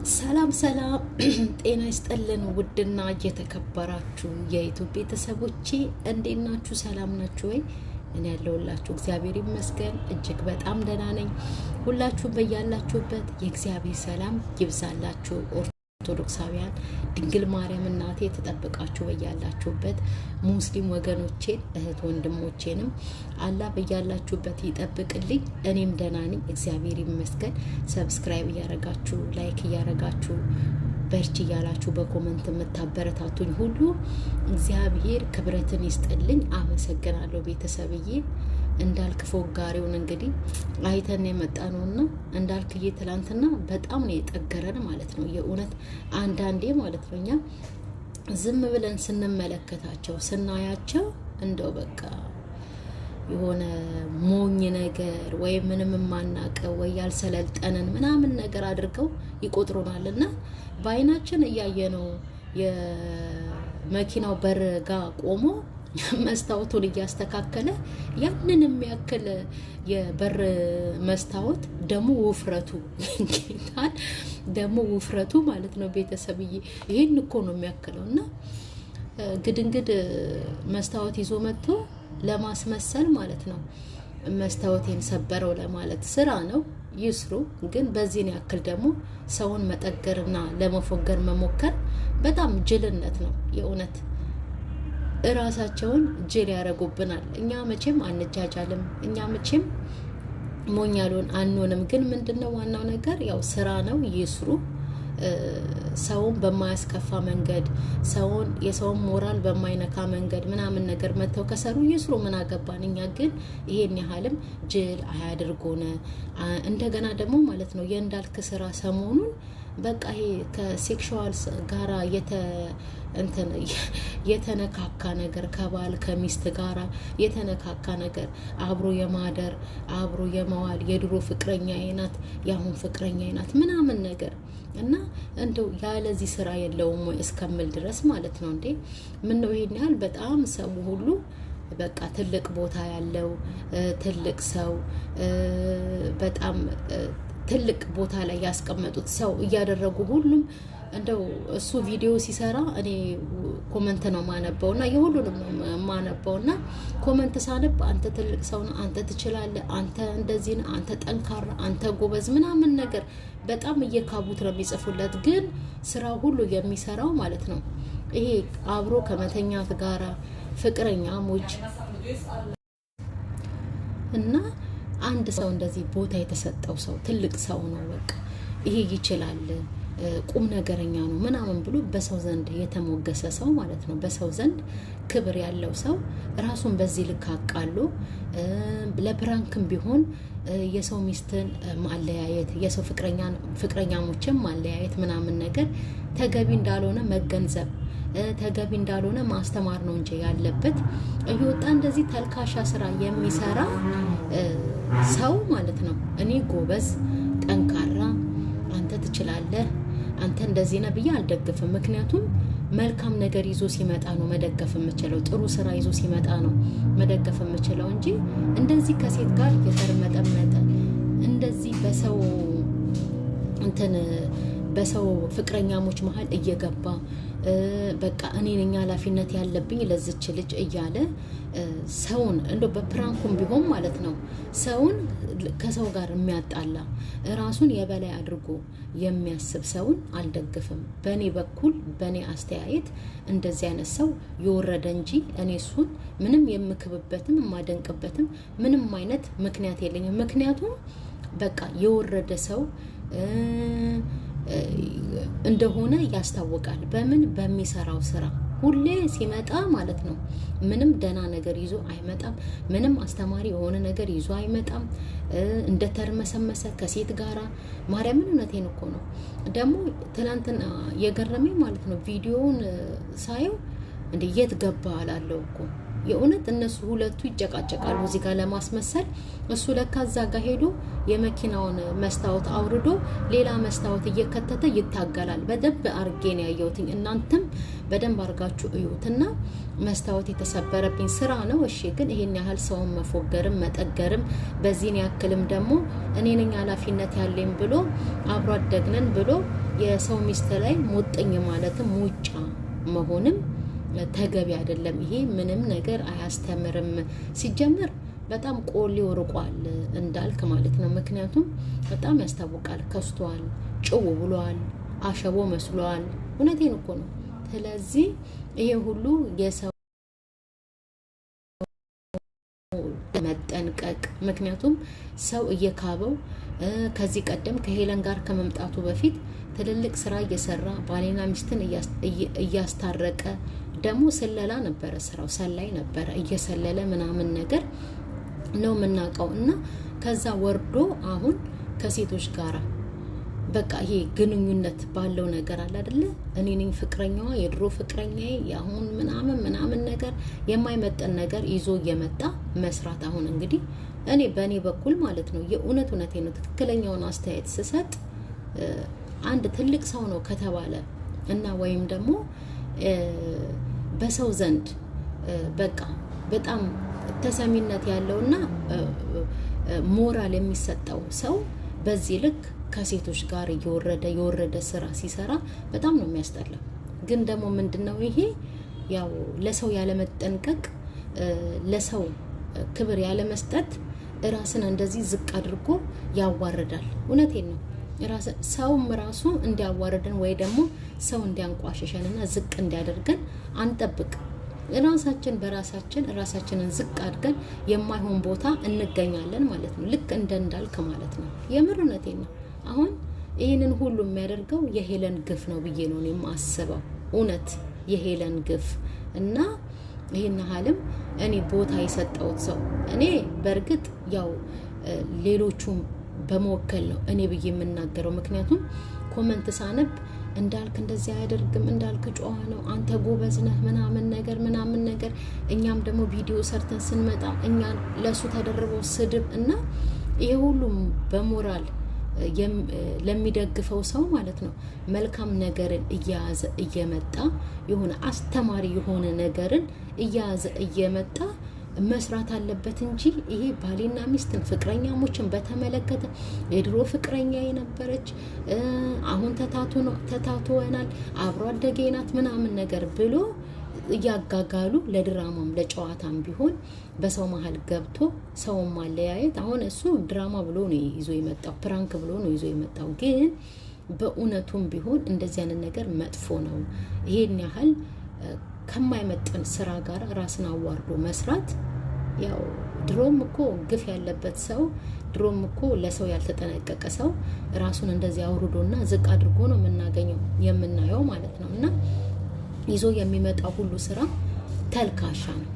ሰላም ጤና ይስጥልን ውድና እየተከበራችሁ የዩቲዩብ ቤተሰቦቼ እንዴት ናችሁ? ሰላም ናችሁ ወይ? እኔ ያለሁላችሁ እግዚአብሔር ይመስገን እጅግ በጣም ደህና ነኝ። ሁላችሁም በያላችሁበት የእግዚአብሔር ሰላም ይብዛላችሁ። ኦርቶዶክሳውያን ድንግል ማርያም እናቴ ተጠብቃችሁ በያላችሁበት፣ ሙስሊም ወገኖቼን እህት ወንድሞቼንም አላህ በያላችሁበት ይጠብቅልኝ። እኔም ደህና ነኝ እግዚአብሔር ይመስገን። ሰብስክራይብ እያረጋችሁ ላይክ እያረጋችሁ በርቺ እያላችሁ በኮመንት የምታበረታቱኝ ሁሉ እግዚአብሔር ክብረትን ይስጥልኝ። አመሰግናለሁ ቤተሰብዬ። እንዳልክ ፎጋሪውን እንግዲህ አይተን የመጣ ነውና እንዳልክዬ ትላንትና በጣም ነው የጠገረን ማለት ነው። የእውነት አንዳንዴ ማለት ነው እኛ ዝም ብለን ስንመለከታቸው ስናያቸው እንደው በቃ የሆነ ሞኝ ነገር ወይ ምንም ማናቀው ወይ ያልሰለጠነን ምናምን ነገር አድርገው ይቆጥሩናልና በአይናችን እያየነው የመኪናው በር ጋር ቆሞ መስታወቱን እያስተካከለ ያንን የሚያክል የበር መስታወት ደሞ ውፍረቱ ማለት ነው ቤተሰብዬ ይሄን እኮ ነው የሚያክለውና ግድንግድ መስታወት ይዞ መጥቶ ለማስመሰል ማለት ነው። መስታወቴን ሰበረው ለማለት ስራ ነው ይስሩ። ግን በዚህን ያክል ደግሞ ሰውን መጠገርና ለመፎገር መሞከር በጣም ጅልነት ነው የእውነት። እራሳቸውን ጅል ያረጉብናል። እኛ መቼም አንጃጃልም፣ እኛ መቼም ሞኛሉን አንሆንም። ግን ምንድነው ዋናው ነገር ያው ስራ ነው ይስሩ። ሰውን በማያስከፋ መንገድ ሰውን የሰውን ሞራል በማይነካ መንገድ ምናምን ነገር መተው ከሰሩ ይስሩ፣ ምን አገባን እኛ። ግን ይሄን ያህልም ጅል አያድርጉን። እንደገና ደግሞ ማለት ነው የእንዳልክ ስራ ሰሞኑን በቃ ይሄ ከሴክሹዋል ጋራ የተነካካ ነገር ከባል ከሚስት ጋራ የተነካካ ነገር አብሮ የማደር አብሮ የመዋል የድሮ ፍቅረኛ አይናት ያሁን ፍቅረኛ አይናት ምናምን ነገር እና እንደው ያለዚህ ስራ የለውም ወይ እስከምል ድረስ ማለት ነው። እንዴ ምን ነው ይሄን ያህል በጣም ሰው ሁሉ በቃ ትልቅ ቦታ ያለው ትልቅ ሰው በጣም ትልቅ ቦታ ላይ ያስቀመጡት ሰው እያደረጉ ሁሉም እንደው እሱ ቪዲዮ ሲሰራ እኔ ኮመንት ነው ማነበውና የሁሉንም ነው ማነበውና ኮመንት ሳነብ አንተ ትልቅ ሰው ነህ፣ አንተ ትችላለህ፣ አንተ እንደዚህ ነህ፣ አንተ ጠንካራ፣ አንተ ጎበዝ ምናምን ነገር በጣም እየካቡት ነው የሚጽፉለት። ግን ስራው ሁሉ የሚሰራው ማለት ነው ይሄ አብሮ ከመተኛት ጋራ ፍቅረኛሞች እና አንድ ሰው እንደዚህ ቦታ የተሰጠው ሰው ትልቅ ሰው ነው በቃ ይሄ ይችላል ቁም ነገረኛ ነው ምናምን ብሎ በሰው ዘንድ የተሞገሰ ሰው ማለት ነው። በሰው ዘንድ ክብር ያለው ሰው ራሱን በዚህ ልክ አቃሎ ለፕራንክም ቢሆን የሰው ሚስትን ማለያየት የሰው ፍቅረኛሞችን ማለያየት ምናምን ነገር ተገቢ እንዳልሆነ መገንዘብ ተገቢ እንዳልሆነ ማስተማር ነው እንጂ ያለበት እየወጣ እንደዚህ ተልካሻ ስራ የሚሰራ ሰው ማለት ነው እኔ ጎበዝ ጠንካራ አንተ ትችላለህ አንተ እንደዚህ ነህ ብዬ አልደግፍም። ምክንያቱም መልካም ነገር ይዞ ሲመጣ ነው መደገፍ የምችለው፣ ጥሩ ስራ ይዞ ሲመጣ ነው መደገፍ የምችለው እንጂ እንደዚህ ከሴት ጋር የተርመጠመጠ እንደዚህ በሰው ፍቅረኛሞች መሀል እየገባ በቃ እኔ ነኝ ኃላፊነት ያለብኝ ለዚች ልጅ እያለ ሰውን እንደው በፕራንኩም ቢሆን ማለት ነው ሰውን ከሰው ጋር የሚያጣላ ራሱን የበላይ አድርጎ የሚያስብ ሰውን አልደግፍም። በእኔ በኩል በእኔ አስተያየት እንደዚህ አይነት ሰው የወረደ እንጂ እኔ እሱን ምንም የምክብበትም የማደንቅበትም ምንም አይነት ምክንያት የለኝም። ምክንያቱም በቃ የወረደ ሰው እንደሆነ ያስታውቃል። በሚሰራው ስራ ሁሌ ሲመጣ ማለት ነው ምንም ደህና ነገር ይዞ አይመጣም። ምንም አስተማሪ የሆነ ነገር ይዞ አይመጣም። እንደተርመሰመሰ ከሴት ጋራ ማርያምን እውነቴን እኮ ነው። ደግሞ ትናንትና የገረመኝ ማለት ነው ቪዲዮውን ሳየው እንደ የት ገባ አላለው እኮ የእውነት እነሱ ሁለቱ ይጨቃጨቃሉ እዚህ ጋር ለማስመሰል። እሱ ለካ እዛ ጋር ሄዶ የመኪናውን መስታወት አውርዶ ሌላ መስታወት እየከተተ ይታገላል። በደንብ አርጌን ያየሁት፣ እናንተም በደንብ አርጋችሁ እዩትና መስታወት የተሰበረብኝ ስራ ነው። እሺ ግን ይሄን ያህል ሰውን መፎገርም መጠገርም በዚህን ያክልም ደግሞ እኔ ነኝ ኃላፊነት ያለኝ ብሎ አብሮ አደግነን ብሎ የሰው ሚስት ላይ ሞጥኝ ማለትም ሙጫ መሆንም ተገቢ አይደለም። ይሄ ምንም ነገር አያስተምርም። ሲጀመር በጣም ቆሌው ርቋል እንዳልክ ማለት ነው። ምክንያቱም በጣም ያስታውቃል። ከስቷል፣ ጭው ብሏል፣ አሸቦ መስሏል። እውነቴን እኮ ነው። ስለዚህ ይሄ ሁሉ የሰው መጠንቀቅ። ምክንያቱም ሰው እየካበው ከዚህ ቀደም ከሄለን ጋር ከመምጣቱ በፊት ትልልቅ ስራ እየሰራ ባሌና ሚስትን እያስታረቀ ደግሞ ስለላ ነበረ ስራው፣ ሰላይ ነበረ፣ እየሰለለ ምናምን ነገር ነው የምናውቀው። እና ከዛ ወርዶ አሁን ከሴቶች ጋር በቃ ይሄ ግንኙነት ባለው ነገር አለ አይደለ? እኔ ነኝ ፍቅረኛዋ፣ የድሮ ፍቅረኛዬ፣ ያሁን ምናምን ነገር የማይመጠን ነገር ይዞ እየመጣ መስራት። አሁን እንግዲህ እኔ በእኔ በኩል ማለት ነው የእውነቴ ነው ትክክለኛውን አስተያየት ስሰጥ አንድ ትልቅ ሰው ነው ከተባለ እና ወይም ደግሞ በሰው ዘንድ በቃ በጣም ተሰሚነት ያለውና ሞራል የሚሰጠው ሰው በዚህ ልክ ከሴቶች ጋር የወረደ ስራ ሲሰራ በጣም ነው የሚያስጠላው። ግን ደግሞ ምንድነው ይሄ ያው ለሰው ያለ መጠንቀቅ፣ ለሰው ክብር ያለ መስጠት ራስን እንደዚህ ዝቅ አድርጎ ያዋርዳል። እውነቴን ነው። ሰውም ራሱ እንዲያዋርደን ወይ ደግሞ ሰው እንዲያንቋሽሸንና ዝቅ እንዲያደርገን አንጠብቅ። ራሳችን በራሳችን ራሳችንን ዝቅ አድርገን የማይሆን ቦታ እንገኛለን ማለት ነው። ልክ እንዳልክ ማለት ነው። የምርነቴን ነው። አሁን ይህንን ሁሉ የሚያደርገው የሄለን ግፍ ነው ብዬ ነው የማስበው። እውነት የሄለን ግፍ እና ይህን ሀልም እኔ ቦታ የሰጠሁት ሰው እኔ በእርግጥ ያው ሌሎቹም በመወከል ነው እኔ ብዬ የምናገረው። ምክንያቱም ኮመንት ሳነብ እንዳልክ እንደዚህ አያደርግም፣ እንዳልክ ጨዋ ነው፣ አንተ ጎበዝ ነህ ምናምን ነገር እኛም ደግሞ ቪዲዮ ሰርተን ስንመጣ እኛን ለሱ ተደርበው ስድብ እና ይሄ ሁሉም በሞራል ለሚደግፈው ሰው ማለት ነው መልካም ነገርን እያያዘ እየመጣ የሆነ አስተማሪ የሆነ ነገርን እያያዘ እየመጣ መስራት አለበት እንጂ ይሄ ባሌና ሚስትን ፍቅረኛሞችን በተመለከተ የድሮ ፍቅረኛ የነበረች አሁን ተታቶናል አብሮ አደጌ ናት ምናምን ነገር ብሎ እያጋጋሉ ለድራማም ለጨዋታም ቢሆን በሰው መሀል ገብቶ ሰው ማለያየት። አሁን እሱ ድራማ ብሎ ነው ይዞ የመጣው፣ ፕራንክ ብሎ ነው ይዞ የመጣው። ግን በእውነቱም ቢሆን እንደዚህ አይነት ነገር መጥፎ ነው። ይሄን ያህል ከማይመጥን ስራ ጋር ራስን አዋርዶ መስራት ያው ድሮም እኮ ግፍ ያለበት ሰው ድሮም እኮ ለሰው ያልተጠነቀቀ ሰው ራሱን እንደዚህ አውርዶና ዝቅ አድርጎ ነው የምናየው ማለት ነው። እና ይዞ የሚመጣው ሁሉ ስራ ተልካሻ ነው።